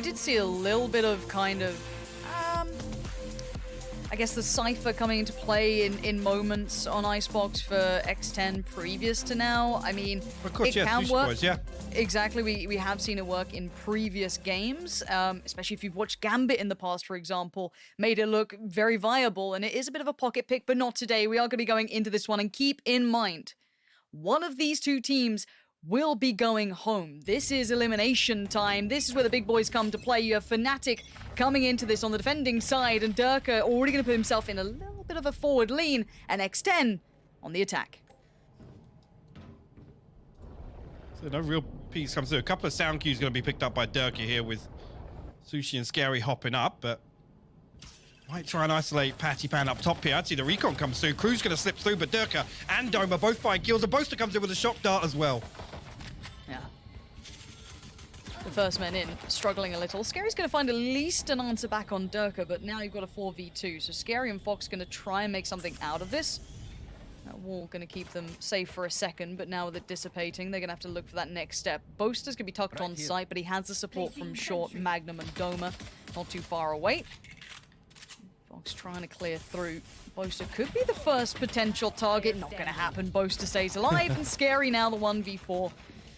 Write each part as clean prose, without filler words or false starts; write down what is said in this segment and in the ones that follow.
I did see a little bit of kind of, I guess the Cypher coming into play in moments on Icebox for X10 previous to now. I mean, of course, it can work. Boys, yeah. Exactly, we have seen it work in previous games, especially if you've watched Gambit in the past, for example, made it look very viable, and it is a bit of a pocket pick, but not today. We are going to be going into this one, and keep in mind, one of these two teams will be going home. This is elimination time. This is where the big boys come to play. You have Fnatic coming into this on the defending side, and Durka already going to put himself in a little bit of a forward lean, and X10 on the attack. So no real piece comes through. A couple of sound cues going to be picked up by Durka here with Sushi and Scary hopping up, but might try and isolate Pattypan up top here. Actually, the recon comes through. Crew's going to slip through, but Durka and Doma both find kills. And Boaster comes in with a shock dart as well. Yeah. The first man in, struggling a little. Scary's going to find at least an answer back on Durka, but now you've got a 4v2. So Scary and Fox going to try and make something out of this. That wall going to keep them safe for a second, but now with it dissipating, they're going to have to look for that next step. Boaster's going to be tucked on site, but he has the support from Short, Magnum, and Doma. Not too far away. Fox trying to clear through. Boaster could be the first potential target. Not going to happen. Boaster stays alive, and Scary now the 1v4.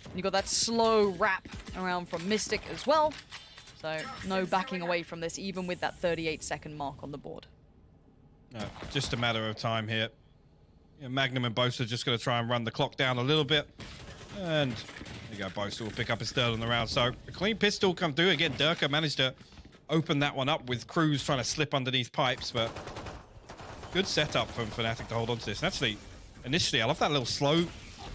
And you've got that slow wrap around from Mystic as well. So no backing away from this, even with that 38-second mark on the board. No, just a matter of time here. Yeah, Magnum and Boaster just going to try and run the clock down a little bit. And there you go, Boaster will pick up his third on the round. So a clean pistol come through. Again, Durka managed to open that one up with Cruz trying to slip underneath pipes, but good setup from Fnatic to hold on to this. And actually, initially, I love that little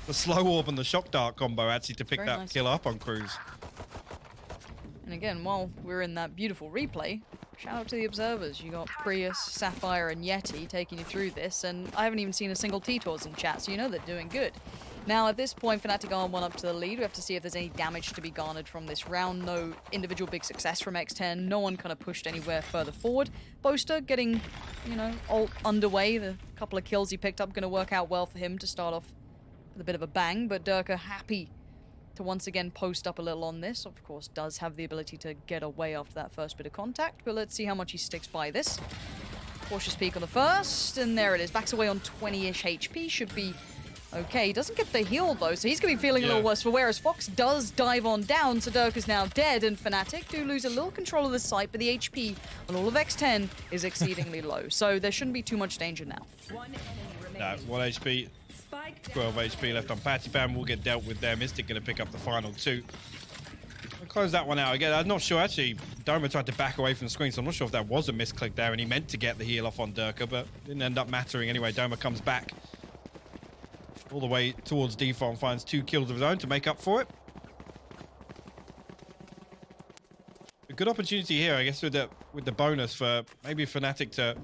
the slow orb and the shock dart combo actually to pick that kill up on Cruz. And again, while we're in that beautiful replay, shout out to the observers. You got Prius, Sapphire, and Yeti taking you through this, and I haven't even seen a single T-Tors in chat, so you know they're doing good. Now, at this point, Fnatic are 1 up to the lead. We have to see if there's any damage to be garnered from this round. No individual big success from X10. No one kind of pushed anywhere further forward. Boaster getting, you know, all underway. The couple of kills he picked up going to work out well for him to start off with a bit of a bang, but Durka happy to once again post up a little on this. Of course, does have the ability to get away after that first bit of contact, but let's see how much he sticks by this. Cautious peek on the first, and there it is. Backs away on 20-ish HP. Should be okay. He doesn't get the heal, though, so he's going to be feeling a little worse for wear, as Fox does dive on down. So Durka's now dead, and Fnatic do lose a little control of the site, but the HP on all of X10 is exceedingly low. So there shouldn't be too much danger now. No, 1 HP. 12 HP left on Pattypan. Will get dealt with there. Mystic going to pick up the final 2. We'll close that one out. Again, I'm not sure. Actually, Doma tried to back away from the screen, so I'm not sure if that was a misclick there, and he meant to get the heal off on Durka, but didn't end up mattering anyway. Doma comes back all the way towards default and finds 2 kills of his own to make up for it. A good opportunity here, I guess, with the bonus for maybe Fnatic to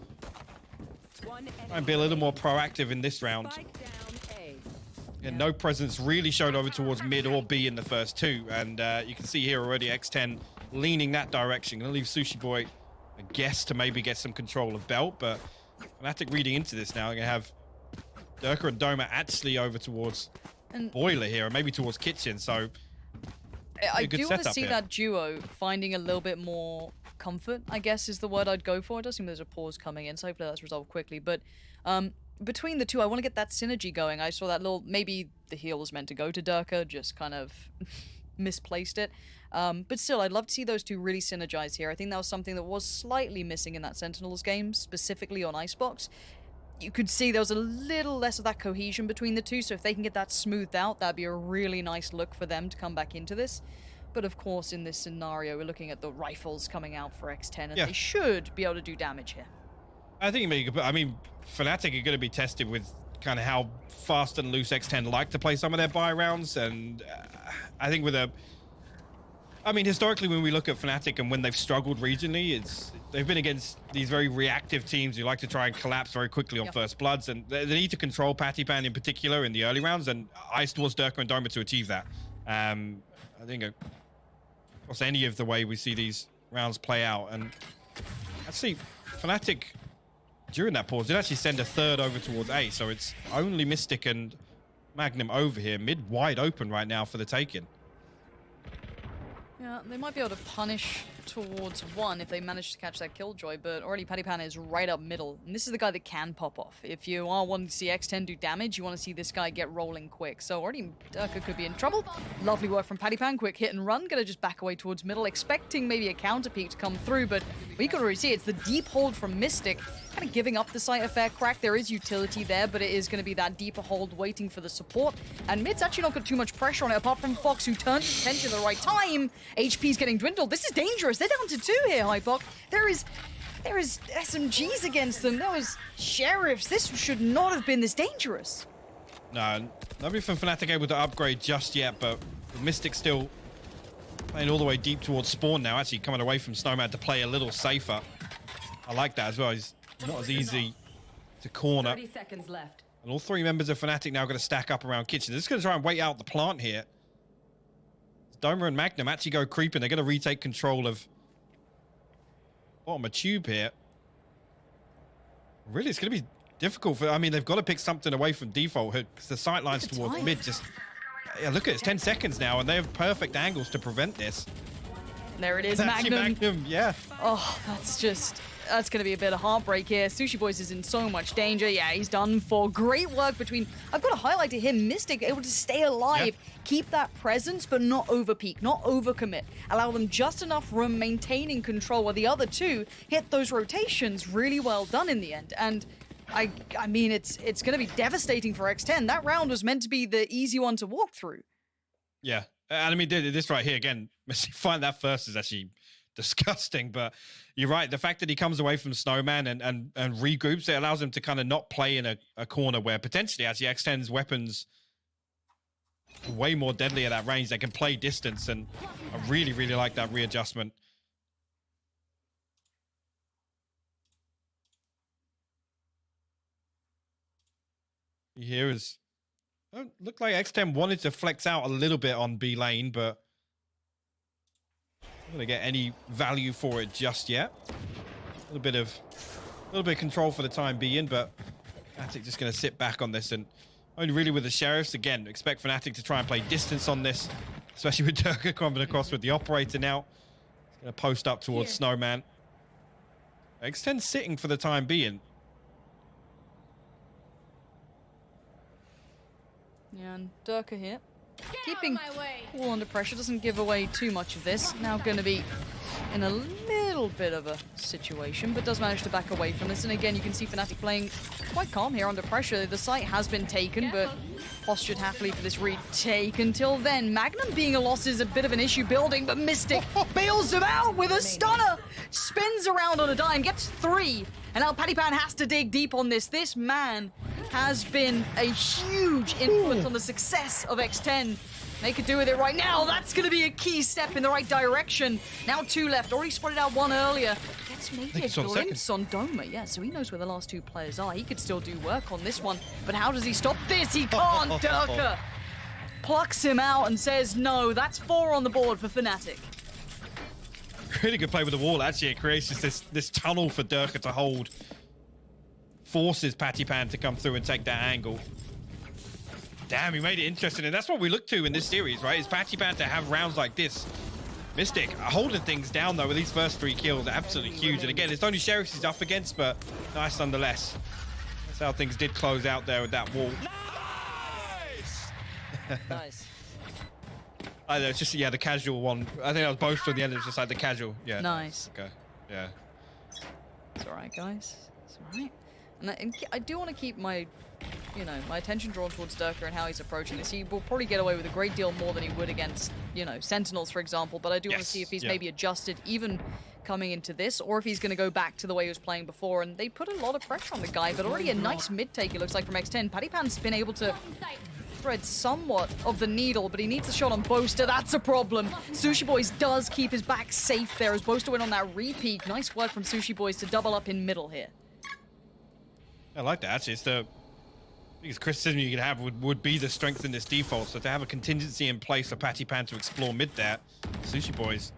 try and be a little more proactive in this round. And no presence really shown over towards mid or B in the first 2. And you can see here already X10 leaning that direction. Going to leave Sushi Boy, I guess, to maybe get some control of Belt. But Fnatic reading into this now. Going to have Durka and Doma actually over towards Boiler here, and maybe towards Kitchen. So I do want to see that duo finding a little bit more comfort, I guess is the word I'd go for. It does seem there's a pause coming in, so hopefully that's resolved quickly. But between the two, I want to get that synergy going. I saw that little, maybe the heal was meant to go to Durka, just kind of misplaced it. But still, I'd love to see those two really synergize here. I think that was something that was slightly missing in that Sentinels game, specifically on Icebox. You could see there was a little less of that cohesion between the two, so if they can get that smoothed out, that'd be a really nice look for them to come back into this. But of course, in this scenario, we're looking at the rifles coming out for X10, and they should be able to do damage here. I think I mean, Fnatic are going to be tested with kind of how fast and loose X10 like to play some of their buy rounds, and I think with historically when we look at Fnatic and when they've struggled regionally, they've been against these very reactive teams who like to try and collapse very quickly on first bloods, and they need to control Pattypan in particular in the early rounds, and ice towards Durka and Doma to achieve that. I think across any of the way we see these rounds play out, and actually Fnatic during that pause did actually send a third over towards A, so it's only Mystic and Magnum over here, mid wide open right now for the taking. Yeah, they might be able to punish towards one if they manage to catch that Killjoy, but already Pattypan is right up middle. And this is the guy that can pop off. If you are wanting to see X10 do damage, you want to see this guy get rolling quick. So already Durka could be in trouble. Lovely work from Pattypan, quick hit and run. Gonna just back away towards middle, expecting maybe a counter peek to come through, but we can already see it's the deep hold from Mystic. Kind of giving up the site a fair crack. There is utility there, but it is going to be that deeper hold waiting for the support. And mid's actually not got too much pressure on it, apart from Fox, who turned his attention at the right time. HP's getting dwindled. This is dangerous. They're down to 2 here, Hypok. There is SMGs against them. There was Sheriffs. This should not have been this dangerous. No, nobody from Fnatic able to upgrade just yet, but Mystic still playing all the way deep towards spawn now, actually coming away from Snowman to play a little safer. I like that as well. He's not as easy to corner. 30 seconds left. And all 3 members of Fnatic now going to stack up around Kitchen. They're just going to try and wait out the plant here. Doma and Magnum actually go creeping. They're going to retake control of bottom of tube here. Really, it's going to be difficult for... I mean, they've got to pick something away from default because the sight lines towards mid just... Yeah, look at it. It's 10 seconds now, and they have perfect angles to prevent this. There it is, That's Magnum, yeah. Oh, that's going to be a bit of heartbreak here. Sushi Boys is in so much danger. Yeah, he's done for. Great work between... I've got to highlight to him, Mystic able to stay alive, keep that presence, but not over-peak, not over-commit. Allow them just enough room maintaining control, while the other 2 hit those rotations really well done in the end. And I mean, it's going to be devastating for X10. That round was meant to be the easy one to walk through. Yeah, and I mean, this right here, again, find that first is actually disgusting, but you're right. The fact that he comes away from Snowman and regroups, it allows him to kind of not play in a corner where potentially actually X10's weapons are way more deadly at that range. They can play distance, and I really, really like that readjustment. Here is... Looked like X10 wanted to flex out a little bit on B lane, but not gonna get any value for it just yet. A little bit of control for the time being, but Fnatic just gonna sit back on this, and only really with the Sheriffs. Again, expect Fnatic to try and play distance on this, especially with Durka coming across with the operator now. He's gonna post up towards Snowman. X10 sitting for the time being. Yeah, and Durka here. Keeping cool under pressure, doesn't give away too much of this. Now going to be in a little bit of a situation, but does manage to back away from this. And again, you can see Fnatic playing quite calm here under pressure. The site has been taken, but postured happily for this retake. Until then, Magnum being a loss is a bit of an issue building, but Mystic bails him out with a stunner. Spins around on a dime, gets 3. And now Pattypan has to dig deep on this. This man has been a huge influence on the success of X10. They could do with it right now. That's going to be a key step in the right direction. Now 2 left. Already spotted out 1 earlier. Gets maybe a glimpse on Doma. Yeah, so he knows where the last 2 players are. He could still do work on this one. But how does he stop this? He can't. Durka plucks him out and says, no, that's 4 on the board for Fnatic. Really good play with the wall. Actually, it creates just this tunnel for Durka to hold. Forces Pattypan to come through and take that angle. Damn, he made it interesting. And that's what we look to in this series, right? Is Pattypan to have rounds like this. Mystic holding things down, though, with these first 3 kills. Absolutely huge. And again, it's only Sheriffs he's up against, but nice nonetheless. That's how things did close out there with that wall. Nice! Nice. I know, it's just, yeah, the casual one. I think that was both from the end. It was just like the casual. Yeah. Nice. Okay. Yeah. It's all right, guys. It's all right. And I do want to keep my, my attention drawn towards Durka and how he's approaching this. He will probably get away with a great deal more than he would against, Sentinels, for example. But I do want to see if he's maybe adjusted even coming into this, or if he's going to go back to the way he was playing before. And they put a lot of pressure on the guy, but already a nice mid-take, it looks like, from X10. Pattypan's been able to thread somewhat of the needle, but he needs a shot on Boaster. That's a problem. Sushi Boys does keep his back safe there as Boaster went on that repeat. Nice work from Sushi Boys to double up in middle here. I like that. Actually, it's the biggest criticism you could have would be the strength in this default. So to have a contingency in place for Pattypan to explore mid there, Sushi Boys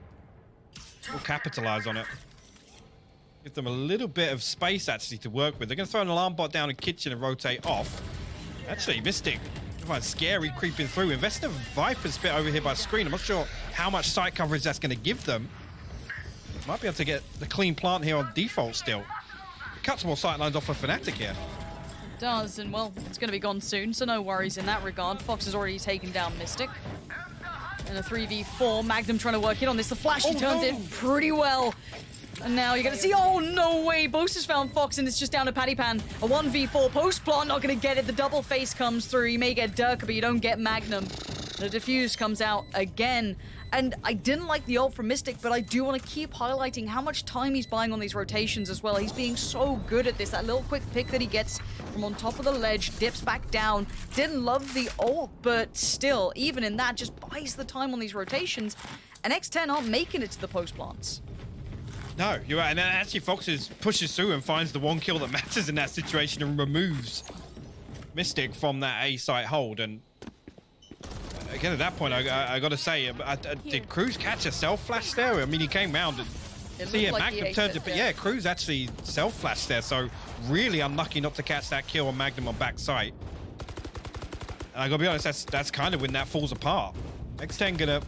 will capitalize on it. Give them a little bit of space, actually, to work with. They're going to throw an alarm bot down in kitchen and rotate off. Actually, Mystic Scary creeping through. Investing a Viper spit over here by screen. I'm not sure how much site coverage that's going to give them. Might be able to get the clean plant here on default still. Cuts more sight lines off of Fnatic here. It does, and well, it's going to be gone soon, so no worries in that regard. Fox has already taken down Mystic. And a 3v4, Magnum trying to work in on this. The flash, he turns it pretty well. And now you're going to see, oh, no way. Boast has found Fox, and it's just down to Paddy Pan. A 1v4 post plant, not going to get it. The double face comes through. You may get Durka, but you don't get Magnum. The defuse comes out again. And I didn't like the ult from Mystic, but I do want to keep highlighting how much time he's buying on these rotations as well. He's being so good at this. That little quick pick that he gets from on top of the ledge, dips back down. Didn't love the ult, but still, even in that, just buys the time on these rotations. And X10 aren't making it to the post plants. No, you're right. And then actually Fox pushes through and finds the one kill that matters in that situation and removes Mystic from that A site hold. And again, at that point, I got to say, did Cruz catch a self-flash there? I mean, he came round and see, yeah, like Magnum turned it, but yeah, Cruz actually self-flashed there, so really unlucky not to catch that kill on Magnum on back site. And I got to be honest, that's kind of when that falls apart. X10 gonna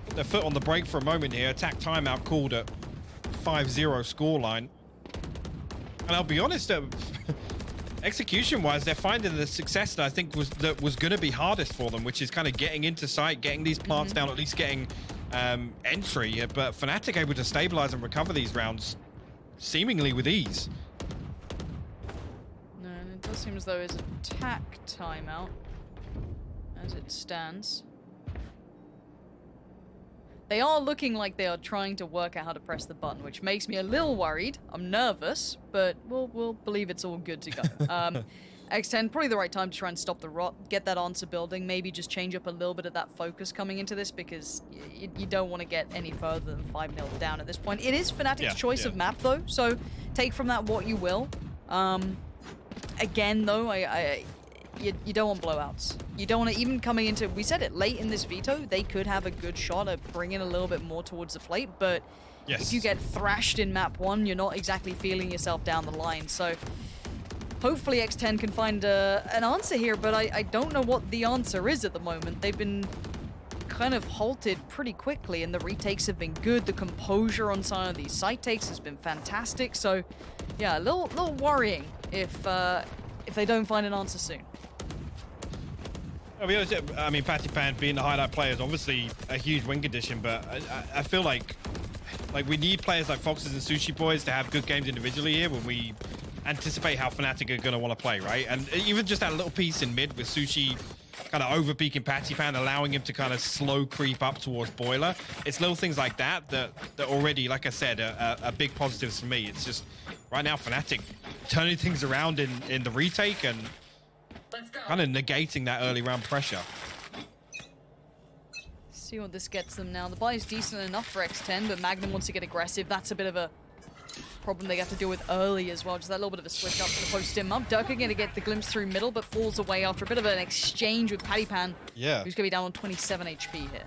put their foot on the brake for a moment here. Attack timeout called at 5-0 scoreline. And I'll be honest, execution-wise, they're finding the success that I think was going to be hardest for them, which is kind of getting into sight, getting these plants down, at least getting entry. But Fnatic able to stabilize and recover these rounds seemingly with ease. No, and it does seem as though it's attack timeout as it stands. They are looking like they are trying to work out how to press the button, which makes me a little worried. I'm nervous, but we'll believe it's all good to go. X10, probably the right time to try and stop the rot, get that answer building, maybe just change up a little bit of that focus coming into this, because you don't want to get any further than 5-0 down at this point. It is Fnatic's choice of map, though, so take from that what you will. Again, though, you don't want blowouts. You don't want to, even coming into, we said it, late in this veto, they could have a good shot at bringing a little bit more towards the plate, but if you get thrashed in map 1, you're not exactly feeling yourself down the line. So hopefully X10 can find an answer here, but I don't know what the answer is at the moment. They've been kind of halted pretty quickly, and the retakes have been good. The composure on some of these site takes has been fantastic. So yeah, a little worrying if they don't find an answer soon. I'll be honest, I mean, Patty Pan being the highlight player is obviously a huge win condition, but I feel like we need players like Foxes and Sushi Boys to have good games individually here when we anticipate how Fnatic are going to want to play, right? And even just that little piece in mid with Sushi kind of over-peaking Patty Pan, allowing him to kind of slow creep up towards Boiler. It's little things like that that already, like I said, are big positives for me. It's just, right now, Fnatic turning things around in the retake and kind of negating that early round pressure. See what this gets them now. The buy is decent enough for X10, but Magnum wants to get aggressive. That's a bit of a problem they have to deal with early as well. Just that little bit of a switch up to the post him up. Durka going to get the glimpse through middle, but falls away after a bit of an exchange with Paddy Pan. Yeah. Who's going to be down on 27 HP here.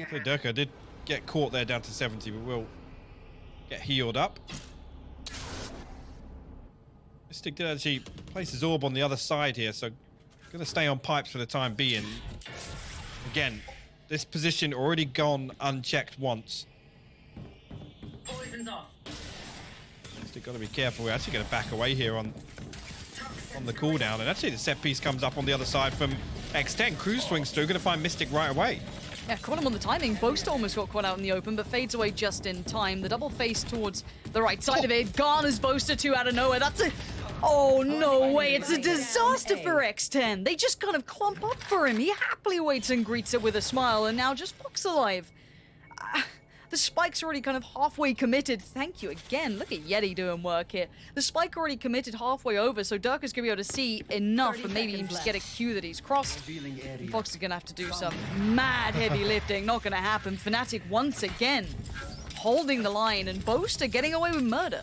So Durka did get caught there down to 70, but will get healed up. Mystic did actually place his orb on the other side here, so going to stay on pipes for the time being. Again, this position already gone unchecked once. Poison's off. Mystic got to be careful. We're actually going to back away here on the cooldown, and actually the set piece comes up on the other side from X10. Cruz swings through, going to find Mystic right away. Yeah, caught him on the timing. Boast almost got caught out in the open, but fades away just in time. The double face towards the right side of it. Garners Boaster 2 out of nowhere. That's a... Oh, no way. It's a disaster for X10. They just kind of clump up for him. He happily waits and greets it with a smile, and now just Fox alive. The spike's already kind of halfway committed. Thank you again. Look at Yeti doing work here. The spike already committed halfway over, so Durka's going to be able to see enough and maybe even just get a cue that he's crossed. And Fox is going to have to do some mad heavy lifting. Not going to happen. Fnatic once again holding the line, and Boaster getting away with murder.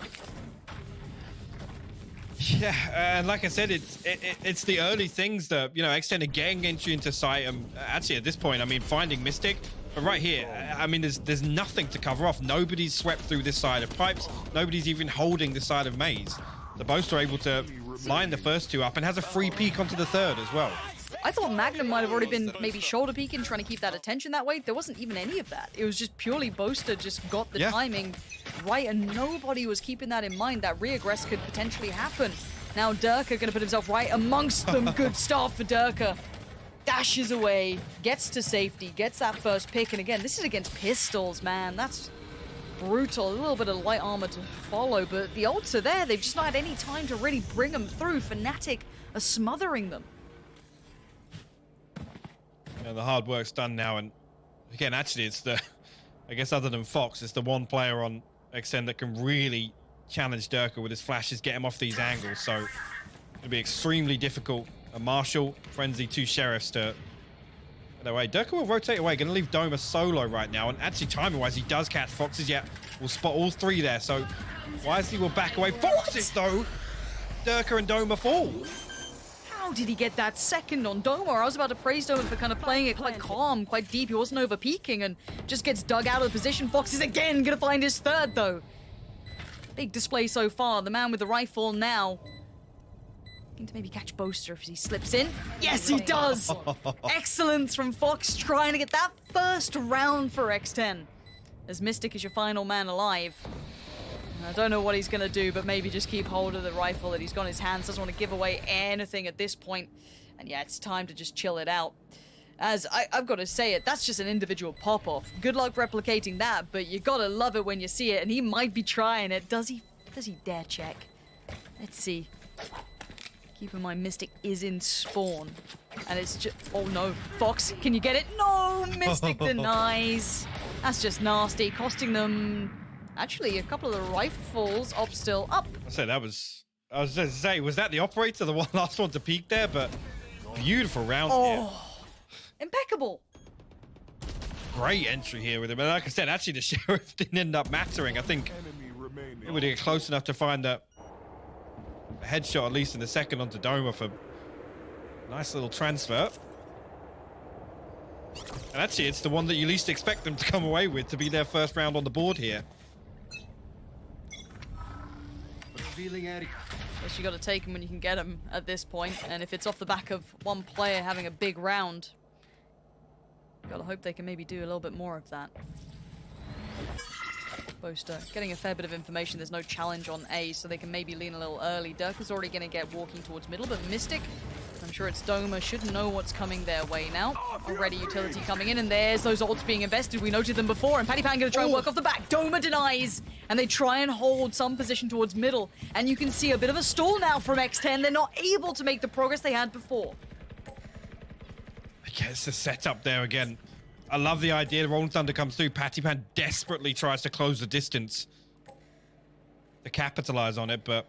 Yeah, and like I said, it's the early things that, you know, X10 are getting entry into sight. Actually, at this point, I mean, finding Mystic. But right here, I mean, there's nothing to cover off. Nobody's swept through this side of pipes. Nobody's even holding this side of maze. The Boast are able to line the first two up and has a free peek onto the third as well. I thought Magnum might have already been maybe shoulder peeking, trying to keep that attention that way. There wasn't even any of that. It was just purely Boaster just got the timing right, and nobody was keeping that in mind. That reaggress could potentially happen. Now Durka going to put himself right amongst them. Good start for Durka. Dashes away, gets to safety, gets that first pick. And again, this is against pistols, man. That's brutal. A little bit of light armor to follow, but the ults are there. They've just not had any time to really bring them through. Fnatic are smothering them. Yeah, the hard work's done now, and again, actually, it's the, I guess other than Fox, it's the one player on X10 that can really challenge Durka with his flashes, get him off these angles, so it'll be extremely difficult. A Marshall, Frenzy, 2 Sheriffs to get away. Durka will rotate away, going to leave Doma solo right now, and actually timing-wise, he does catch Foxes, yet we'll spot all 3 there, so wisely will back away. Foxes, though! Durka and Doma fall. How did he get that second on Doma? I was about to praise Doma for kind of playing it quite calm, quite deep. He wasn't over-peaking and just gets dug out of the position. Fox is again going to find his third, though. Big display so far. The man with the rifle now looking to maybe catch Boaster if he slips in. Yes, he does! Excellence from Fox, trying to get that first round for X10. As Mystic is your final man alive. I don't know what he's going to do, but maybe just keep hold of the rifle that he's got in his hands. Doesn't want to give away anything at this point. And yeah, it's time to just chill it out. As I've got to say it, that's just an individual pop-off. Good luck replicating that, but you got to love it when you see it. And he might be trying it. Does he dare check? Let's see. Keep in mind, Mystic is in spawn. And it's just... Oh no. Fox, can you get it? No! Mystic denies. That's just nasty. Costing them... Actually, a couple of the rifles up still up. I said that was... I was going to say, was that the operator, the one last one to peek there? But beautiful round here. Impeccable. Great entry here with him. And like I said, actually the Sheriff didn't end up mattering. I think it would get close enough to find a headshot, at least in the second, onto Doma for a nice little transfer. And actually, it's the one that you least expect them to come away with to be their first round on the board here. Guess you got to take them when you can get them at this point, and if it's off the back of one player having a big round, you got to hope they can maybe do a little bit more of that. Boaster getting a fair bit of information. There's no challenge on A, so they can maybe lean a little early. Durka's already going to get walking towards middle, but Mystic, I'm sure it's Doma, should know what's coming their way now. Already utility coming in, and there's those ults being invested. We noted them before, and Pattypan going to try and work off the back. Doma denies, and they try and hold some position towards middle, and you can see a bit of a stall now from X10. They're not able to make the progress they had before. I guess the setup there again. I love the idea. Rolling Thunder comes through. Pattypan desperately tries to close the distance to capitalize on it, but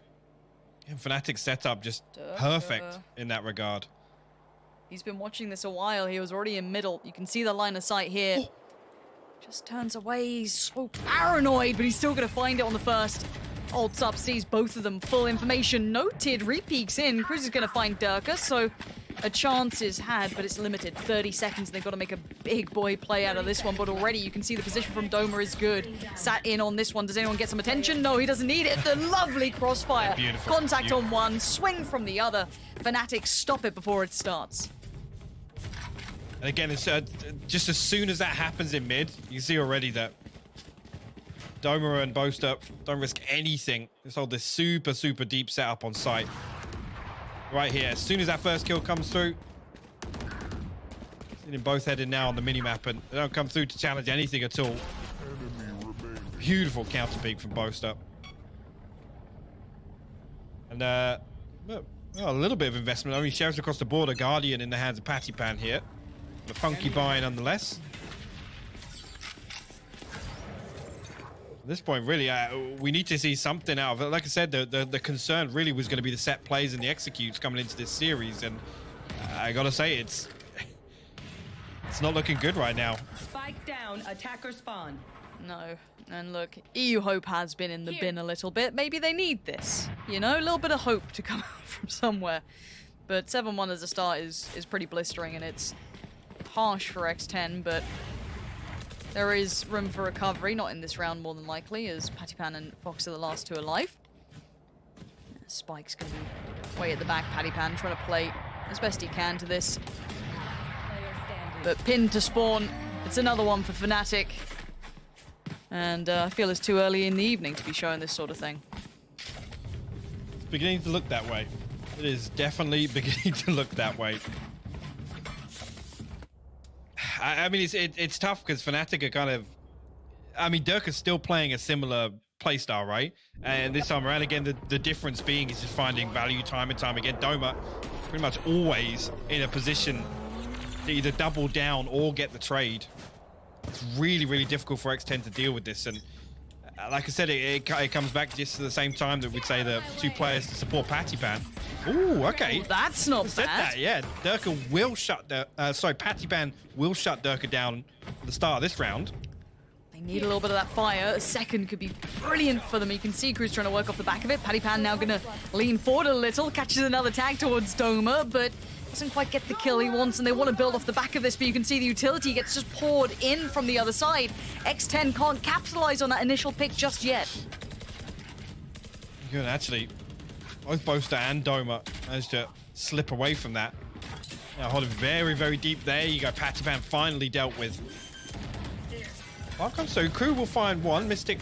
Fnatic's setup just perfect in that regard. He's been watching this a while. He was already in middle. You can see the line of sight here. Just turns away. He's so paranoid, but he's still going to find it on the first. Ults up, sees both of them. Full information noted. Repeaks in. Cruz is going to find Durka, so a chance is had, but it's limited. 30 seconds. They've got to make a big boy play out of this one, but already you can see the position from Doma is good. Sat in on this one. Does anyone get some attention? No, he doesn't need it. The lovely crossfire. Beautiful. Contact on one, swing from the other. Fnatic stop it before it starts. And again, it's just as soon as that happens in mid, you see already that Doma and Boaster don't risk anything. Just hold this super, super deep setup on site. Right here, as soon as that first kill comes through, seeing them both headed now on the minimap, and they don't come through to challenge anything at all. Beautiful counter peek from Boaster. And a little bit of investment. I mean, Sheriff's across the border, Guardian in the hands of Pattypan here. A funky buy nonetheless. At this point, really, we need to see something out of it. Like I said, the concern really was going to be the set plays and the executes coming into this series, and I gotta say, it's not looking good right now. Spike down, attacker spawn. No, and look, EU Hope has been in the bin a little bit. Maybe they need this, you know, a little bit of hope to come out from somewhere. But 7-1 as a start is pretty blistering, and it's harsh for X10, but there is room for recovery, not in this round more than likely, as Pattypan and Fox are the last two alive. Spike's going to be way at the back. Paddypan trying to play as best he can to this. But pinned to spawn. It's another one for Fnatic. And I feel it's too early in the evening to be showing this sort of thing. It's beginning to look that way. It is definitely beginning to look that way. I mean, it's tough because Fnatic are kind of... I mean, Dirk is still playing a similar playstyle, right? And this time around, again, the difference being is just finding value time and time again. Doma pretty much always in a position to either double down or get the trade. It's really, really difficult for X10 to deal with this. And like I said, it comes back just to the same time that we'd say the two players to support Pattypan. Ooh, okay. That's not Said bad. that, yeah. Durka will shut the... sorry, Pattypan will shut Durka down at the start of this round. They need a little bit of that fire. A second could be brilliant for them. You can see Cruz trying to work off the back of it. Paddypan now going to lean forward a little, catches another tag towards Doma, but doesn't quite get the kill he wants, and they want to build off the back of this, but you can see the utility gets just poured in from the other side. X10 can't capitalize on that initial pick just yet. Good, actually. Both Boaster and Doma managed to slip away from that. Now holding very, very deep there. You go, Pattypan finally dealt with. Welcome, so Crew will find one. Mystic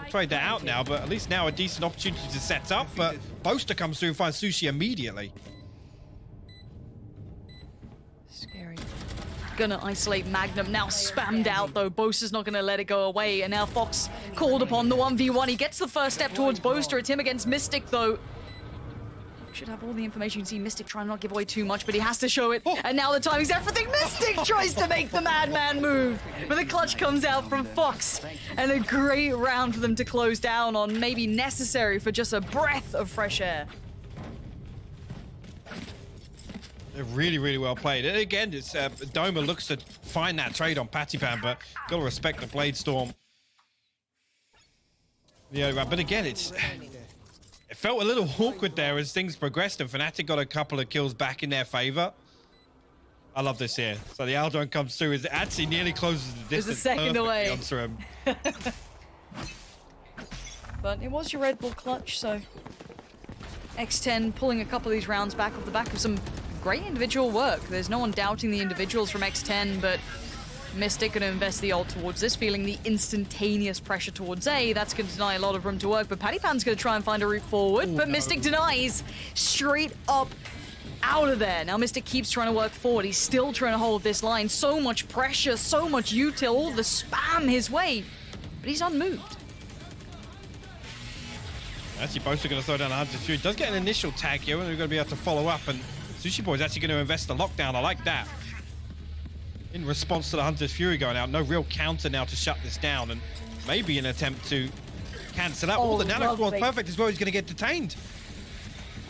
trade that out now, but at least now a decent opportunity to set up, but Boaster comes through and finds Sushi immediately. Scary. Gonna isolate Magnum, now spammed out though. Boaster's not gonna let it go away, and now Fox called upon the 1v1. He gets the first step towards Boaster. It's him against Mystic though. Should have all the information. You can see Mystic trying to not give away too much, but he has to show it. Oh. And now the timing's everything. Mystic tries to make the madman move, but the clutch comes out from Fox. And a great round for them to close down on, maybe necessary for just a breath of fresh air. They're really, really well played. And again, it's Doma looks to find that trade on Pattypan, but gotta respect the Blade Storm. Yeah, but again, it felt a little awkward there as things progressed, and Fnatic got a couple of kills back in their favor. I love this here. So the Aldron comes through, it actually nearly closes the distance. There's a second away. Onto him. But it was your Red Bull clutch, so X10 pulling a couple of these rounds back off the back of some great individual work. There's no one doubting the individuals from X10, but Mystic going to invest the ult towards this, feeling the instantaneous pressure towards A. That's going to deny a lot of room to work, but Paddypan's going to try and find a route forward, but Mystic denies straight up out of there. Now Mystic keeps trying to work forward. He's still trying to hold this line. So much pressure, so much util, all the spam his way, but he's unmoved. Actually, both are going to throw down 100 Fury. Does get an initial tag here, and we're going to be able to follow up, and Sushi Boy's actually going to invest the lockdown. I like that. In response to the Hunter's Fury going out, no real counter now to shut this down, and maybe an attempt to cancel out. Oh, the Nano Squad's perfect as well. He's going to get detained.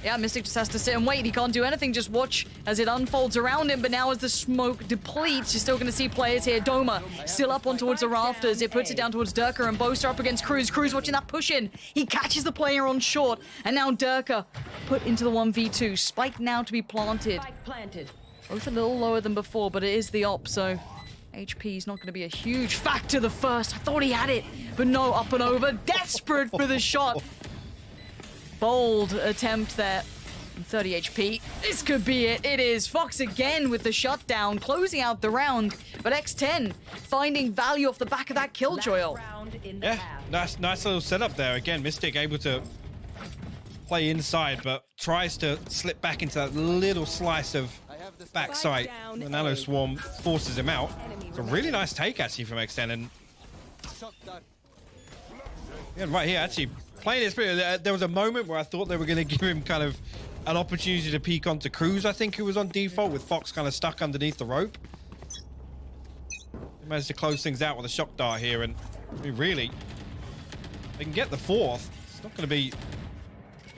Yeah, Mystic just has to sit and wait. He can't do anything, just watch as it unfolds around him. But now as the smoke depletes, you're still going to see players here. Doma still up on towards the rafters. It puts it down towards Durka, and Boaster up against Cruz. Cruz watching that push in. He catches the player on short, and now Durka put into the 1v2. Spike now to be planted. Both a little lower than before, but it is the op, so HP is not going to be a huge factor the first. I thought he had it, but no, up and over. Desperate for the shot. Bold attempt there. 30 HP. This could be it. It is. Fox again with the shutdown, closing out the round. But X10 finding value off the back of that killjoy. Yeah, nice little setup there. Again, Mystic able to play inside, but tries to slip back into that little slice of backside. The Nano Swarm forces him out. It's a really nice take actually from X10, and yeah, right here actually playing this. There was a moment where I thought they were going to give him kind of an opportunity to peek onto Cruz, I think, who was on default, with Fox kind of stuck underneath the rope. They managed to close things out with a shock dart here, and I mean, really, they can get the fourth. It's not going to be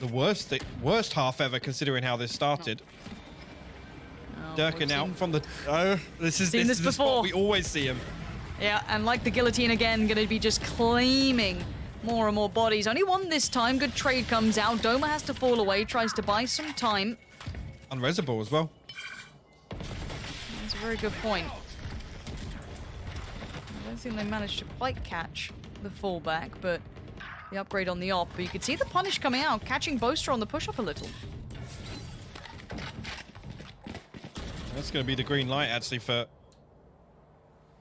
the worst half ever, considering how this started. Durka now from the... this is the spot we always see him. Yeah, and like the guillotine again, going to be just claiming more and more bodies. Only one this time. Good trade comes out. Doma has to fall away, tries to buy some time. Unresable as well. That's a very good point. I don't think they managed to quite catch the fallback, but the upgrade on the op, but you could see the punish coming out, catching Boaster on the push-up a little. That's going to be the green light, actually, for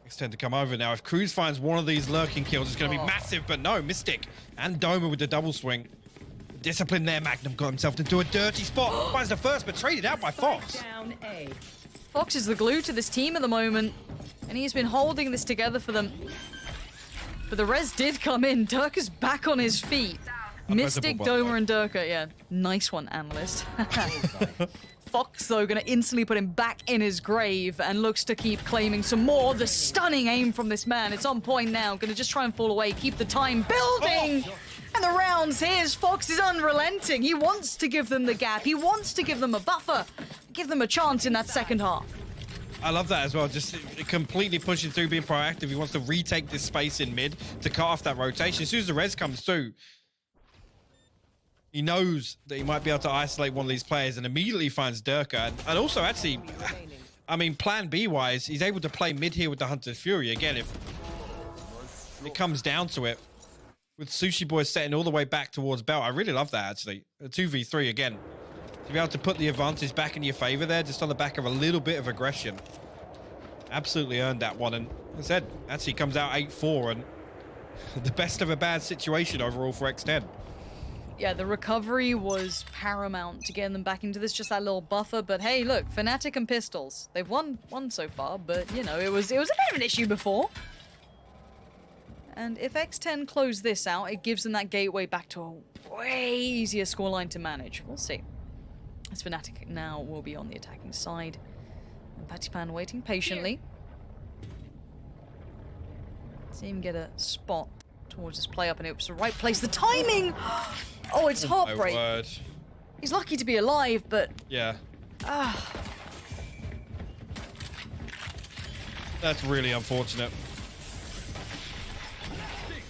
X10 to come over now. If Cruz finds one of these lurking kills, it's going to be massive, but no, Mystic and Doma with the double swing. Discipline there, Magnum got himself into a dirty spot. Finds the first, but traded out by Fox. Down A. Fox is the glue to this team at the moment, and he's been holding this together for them. But the res did come in. Durka's back on his feet. Mystic, Doma, and Durka. Yeah, nice one, analyst. Fox, though, going to instantly put him back in his grave and looks to keep claiming some more. The stunning aim from this man. It's on point now. Going to just try and fall away, keep the time building. And the rounds, here's Fox is unrelenting. He wants to give them the gap. He wants to give them a buffer. Give them a chance in that second half. I love that as well. Just completely pushing through, being proactive. He wants to retake this space in mid to cut off that rotation. As soon as the res comes through, he knows that he might be able to isolate one of these players and immediately finds Durka. And also, actually, I mean, plan B-wise, he's able to play mid here with the Hunter's Fury. Again, if it comes down to it, with Sushi Boy setting all the way back towards Belt, I really love that, actually. A 2v3 again. To be able to put the advantage back in your favor there, just on the back of a little bit of aggression. Absolutely earned that one. And as I said, actually comes out 8-4 and the best of a bad situation overall for X10. Yeah, the recovery was paramount to getting them back into this, just that little buffer. But hey, look, Fnatic and Pistols, they've won so far, but you know, it was a bit of an issue before. And if X10 close this out, it gives them that gateway back to a way easier scoreline to manage. We'll see. As Fnatic now will be on the attacking side. And Patipan waiting patiently. See him get a spot towards this play up, and it was the right place. The timing! Oh, it's heartbreak. My word. He's lucky to be alive, but... Yeah. That's really unfortunate.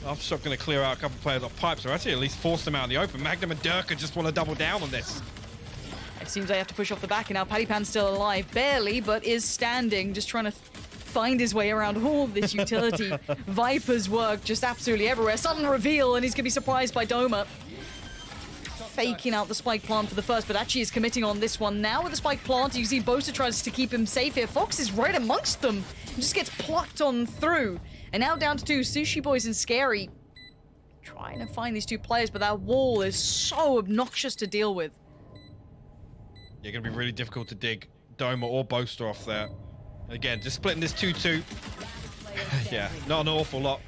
Aftershock going to clear out a couple of players off pipes, or actually at least force them out in the open. Magnum and Durka just want to double down on this. It seems they have to push off the back, and now Patipan's still alive, barely, but is standing, just trying to find his way around all of this utility. Viper's work just absolutely everywhere. Sudden reveal, and he's going to be surprised by Doma. Faking out the spike plant for the first, but actually is committing on this one now with the spike plant. You see Boaster tries to keep him safe here. Fox is right amongst them and just gets plucked on through. And now down to two, Sushi Boys and Scary. Trying to find these two players, but that wall is so obnoxious to deal with. Yeah, going to be really difficult to dig Doma or Boaster off there. Again, just splitting this 2-2. Yeah, not an awful lot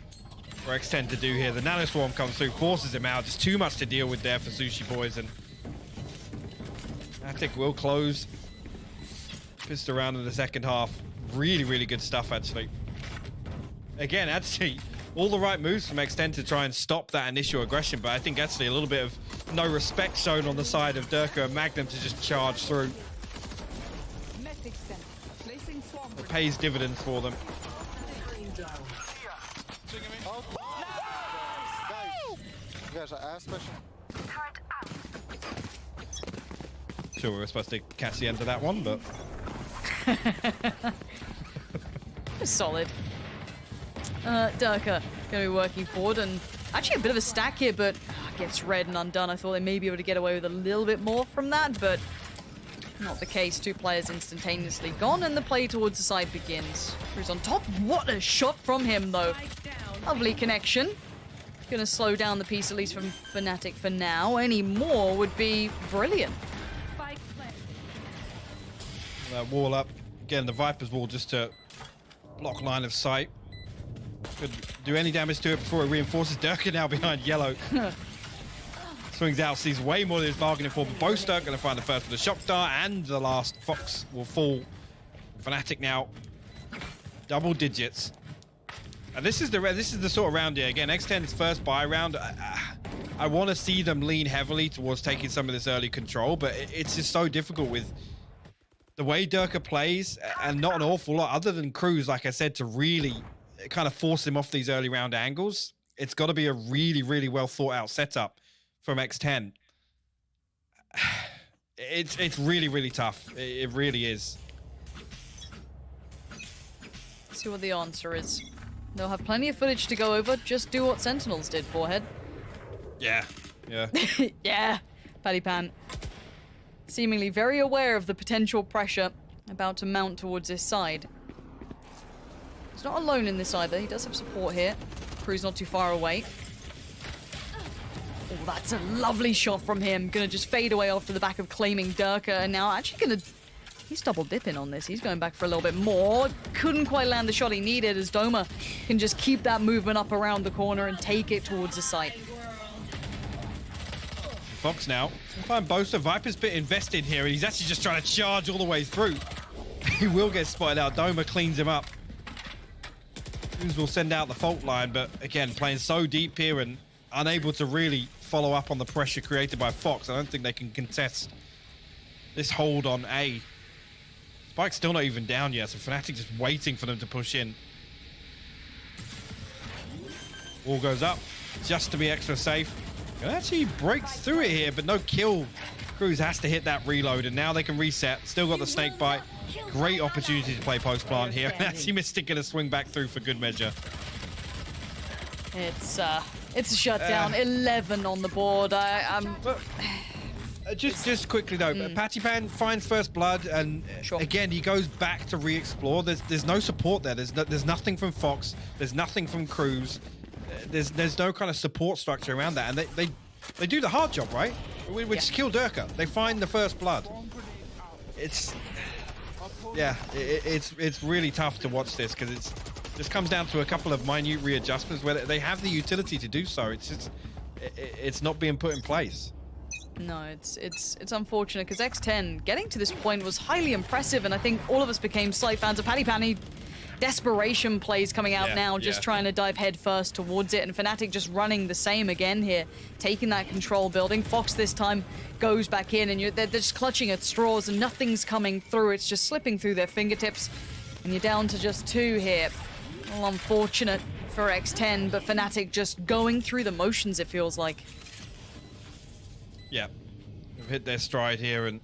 for X10 to do here. The Nano Swarm comes through, forces him out. Just too much to deal with there for Sushi Boys. And Fnatic will close. Pissed around in the second half. Really, really good stuff, actually. Again, actually, all the right moves from X10 to try and stop that initial aggression. But I think actually a little bit of no respect shown on the side of Durka and Magnum to just charge through. It pays dividends for them. Guys, I asked question. Sure, we were supposed to catch the end of that one, but... Solid. Durka going to be working forward, and actually a bit of a stack here, but gets red and undone. I thought they may be able to get away with a little bit more from that, but not the case. Two players instantaneously gone, and the play towards the side begins. Who's on top? What a shot from him, though. Lovely connection. Going to slow down the piece, at least from Fnatic for now. Any more would be brilliant. Wall up. Again, the Viper's wall just to block line of sight. Could do any damage to it before it reinforces. Durka now behind yellow. Swings out, sees way more than he's bargaining for. But Boaster going to find the first with the shock dart, and the last Fox will fall. Fnatic now double digits. And this is the sort of round here. Again, X10's first buy round. I want to see them lean heavily towards taking some of this early control, but it's just so difficult with the way Durka plays, and not an awful lot other than Cruz, like I said, to really kind of force him off these early round angles. It's got to be a really, really well thought out setup from X10. It's really, really tough. It really is. Let's see what the answer is. They'll have plenty of footage to go over. Just do what Sentinels did, Forehead. Yeah, yeah. Yeah, Paddy Pan. Seemingly very aware of the potential pressure about to mount towards his side. He's not alone in this either. He does have support here. Crew's not too far away. Oh, that's a lovely shot from him. Gonna just fade away off to the back of claiming Durka, and now actually gonna... He's double dipping on this. He's going back for a little bit more. Couldn't quite land the shot he needed as Doma can just keep that movement up around the corner and take it towards the site. Fox now. I find Bosa, Viper's a bit invested here, and he's actually just trying to charge all the way through. He will get spotted out. Doma cleans him up. Cruz will send out the fault line, but again, playing so deep here and unable to really follow up on the pressure created by Fox. I don't think they can contest this hold on A. Spike's still not even down yet, so Fnatic just waiting for them to push in. Wall goes up just to be extra safe. And actually breaks through it here, but no kill. Cruz has to hit that reload, and now they can reset. Still got the snake bite. Great opportunity to play post plant here. And actually Mystic gonna swing back through for good measure. It's a shutdown. 11 on the board. Just quickly though, Patty Pan finds first blood, and Sure. again he goes back to re-explore. There's no support there. There's nothing from Fox. There's nothing from Cruz. There's no kind of support structure around that, and they do the hard job, right? Which is kill Durka. They find the first blood. It's really tough to watch this because it just comes down to a couple of minute readjustments where they have the utility to do so. It's not being put in place. No, it's unfortunate because X10 getting to this point was highly impressive, and I think all of us became slight fans of Paddy Pan. Desperation plays coming out now, just trying to dive head first towards it, and Fnatic just running the same again here, taking that control building. Fox this time goes back in, and they're just clutching at straws, and nothing's coming through. It's just slipping through their fingertips, and you're down to just 2 here. Well, unfortunate for X10, but Fnatic just going through the motions, it feels like. Yeah, they've hit their stride here, and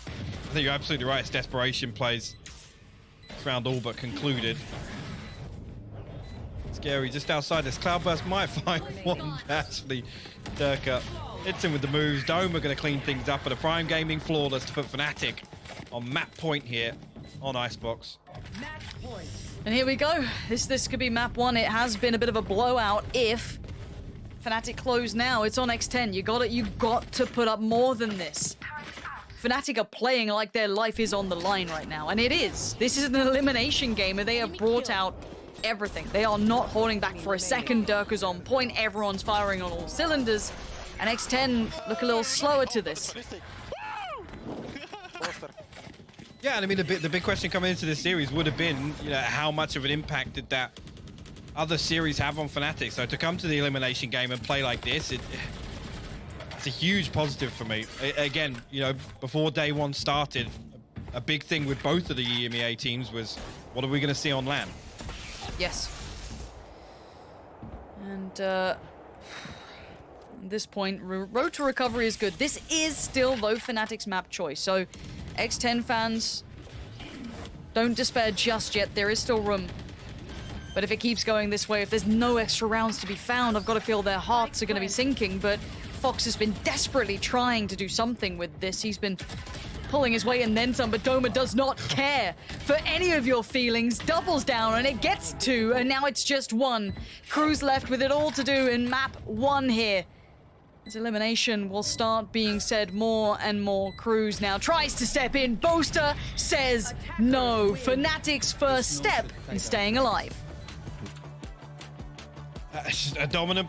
I think you're absolutely right. It's desperation plays. This round all but concluded. Scary, just outside this. Cloudburst might find one, actually. Durka hits him with the moves. Doma going to clean things up, but a Prime Gaming flawless to put Fnatic on map point here on Icebox. And here we go. This could be map 1. It has been a bit of a blowout if Fnatic close now. It's on X10. You got to put up more than this. Fnatic are playing like their life is on the line right now, and it is. This is an elimination game, and they have brought out everything. They are not holding back for a second. Durka's on point. Everyone's firing on all cylinders, and X10 look a little slower to this. Yeah, and I mean, the big question coming into this series would have been, you know, how much of an impact did that other series have on Fnatic? So to come to the elimination game and play like this, it's a huge positive for me. Again, you know, before day 1 started, a big thing with both of the EMEA teams was, what are we going to see on LAN? Yes. And at this point, road to recovery is good. This is still, though, Fnatic's map choice. So X10 fans, don't despair just yet. There is still room. But if it keeps going this way, if there's no extra rounds to be found, I've got to feel their hearts are going to be sinking. But Fox has been desperately trying to do something with this. He's been pulling his weight and then some, but Doma does not care for any of your feelings. Doubles down, and it gets 2, and now it's just 1. Cruz left with it all to do in map 1 here. As elimination will start being said more and more. Cruz now tries to step in. Boaster says no. Fnatic's first step in staying alive. A dominant